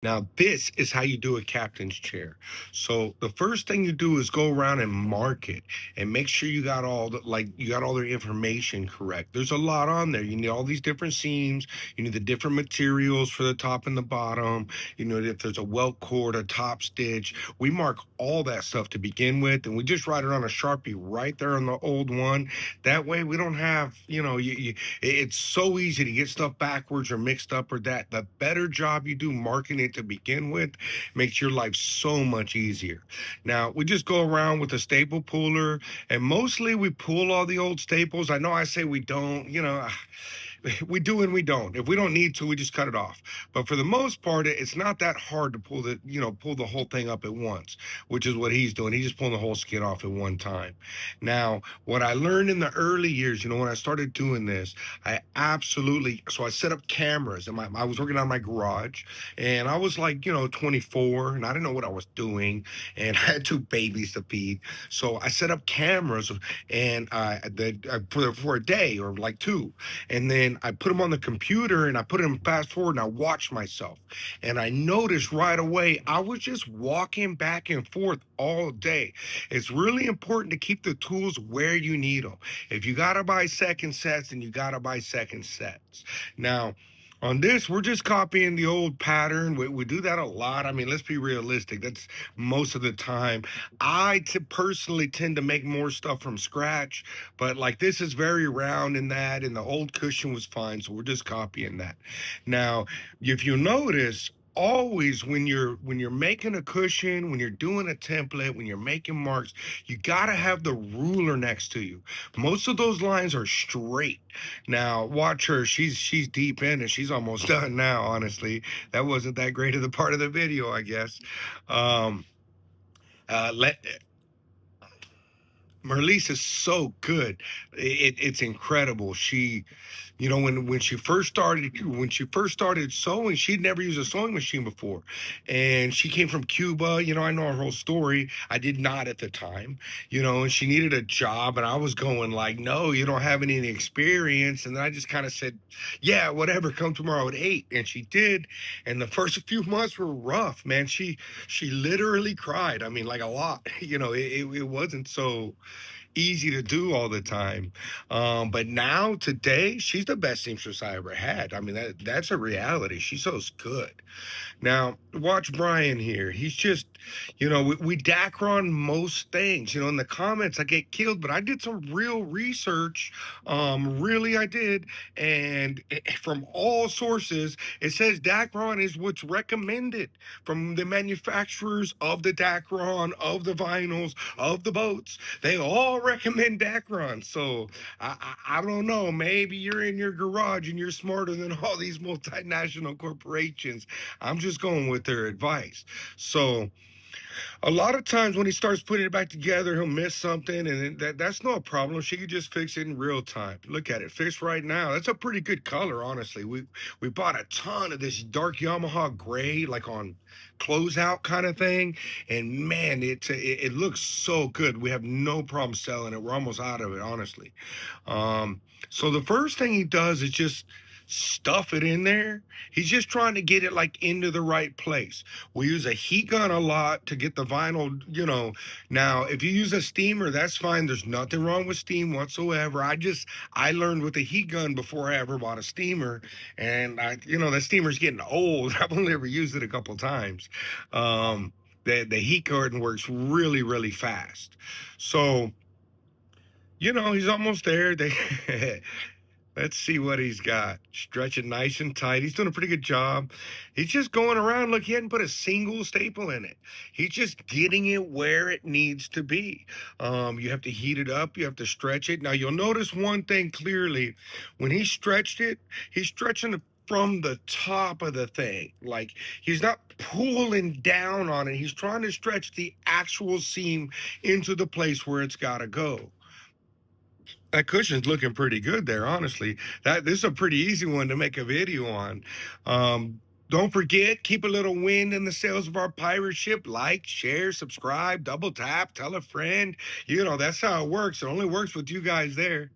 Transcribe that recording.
Now, this is how you do a captain's chair. So the first thing you do is go around and mark it and make sure you got all the you got all their information correct. There's a lot on there. You need all these different seams, you need the different materials for the top and the bottom, you know, if there's a welt cord, a top stitch. We mark all that stuff to begin with, and we just write it on a Sharpie right there on the old one. That way we don't have, it's so easy to get stuff backwards or mixed up or that. The better job you do marking it to begin with makes your life so much easier. Now, we just go around with a staple puller, and mostly we pull all the old staples. I know I say we don't, we do and we don't. If we don't need to, we just cut it off. But for the most part, it's not that hard to pull the whole thing up at once, which is what he's doing. He's just pulling the whole skin off at one time. Now, what I learned in the early years, when I started doing this, so I set up cameras, and I was working on my garage, and I was like, 24, and I didn't know what I was doing, and I had two babies to feed. So I set up cameras, and for a day or like two, and then I put them on the computer and I put them fast forward and I watched myself. And I noticed right away I was just walking back and forth all day. It's really important to keep the tools where you need them. If you got to buy second sets, then you got to buy second sets. Now, on this, we're just copying the old pattern. We do that a lot. I mean, let's be realistic. That's most of the time. Personally tend to make more stuff from scratch, but like this is very round in that, and the old cushion was fine, so we're just copying that. Now, if you notice, always when you're making a cushion, when you're doing a template, when you're making marks, you got to have the ruler next to you. Most of those lines are straight. Now watch her, she's deep in and she's almost done now. Honestly, that wasn't that great of the part of the video, I guess. um let Merlise is so good. It's incredible. When she first started sewing, she'd never used a sewing machine before, and she came from Cuba. I know her whole story. I did not at the time. And she needed a job, and I was going like, "No, you don't have any experience." And then I just kind of said, "Yeah, whatever. Come tomorrow at 8." And she did. And the first few months were rough, man. She literally cried. I mean, like a lot. It wasn't so easy to do all the time. But now today, she's the best seamstress I ever had. I mean, that's a reality. She sews good. Now, watch Brian here. He's just, we Dacron most things. In the comments, I get killed, but I did some real research. Really, I did. And from all sources, it says Dacron is what's recommended from the manufacturers of the Dacron, of the vinyls, of the boats. They all recommend Dacron. So I don't know. Maybe you're in your garage and you're smarter than all these multinational corporations. I'm just going with their advice. So a lot of times when he starts putting it back together, he'll miss something, and that's no problem. She could just fix it in real time. Look at it, fixed right now. That's a pretty good color, honestly. We bought a ton of this dark Yamaha gray, like on closeout kind of thing, and man, it looks so good. We have no problem selling it. We're almost out of it, honestly. So the first thing he does is just stuff it in there. He's just trying to get it like into the right place. We use a heat gun a lot to get the vinyl, Now, if you use a steamer, that's fine. There's nothing wrong with steam whatsoever. I learned with a heat gun before I ever bought a steamer. And that steamer's getting old. I've only ever used it a couple times. The heat gun works really, really fast. So, he's almost there. Let's see what he's got. Stretching nice and tight. He's doing a pretty good job. He's just going around. Look, he hadn't put a single staple in it. He's just getting it where it needs to be. You have to heat it up. You have to stretch it. Now, you'll notice one thing clearly. When he stretched it, he's stretching it from the top of the thing. Like, he's not pulling down on it. He's trying to stretch the actual seam into the place where it's got to go. That cushion's looking pretty good there, honestly. This is a pretty easy one to make a video on. Don't forget, keep a little wind in the sails of our pirate ship. Like, share, subscribe, double tap, tell a friend. That's how it works. It only works with you guys there.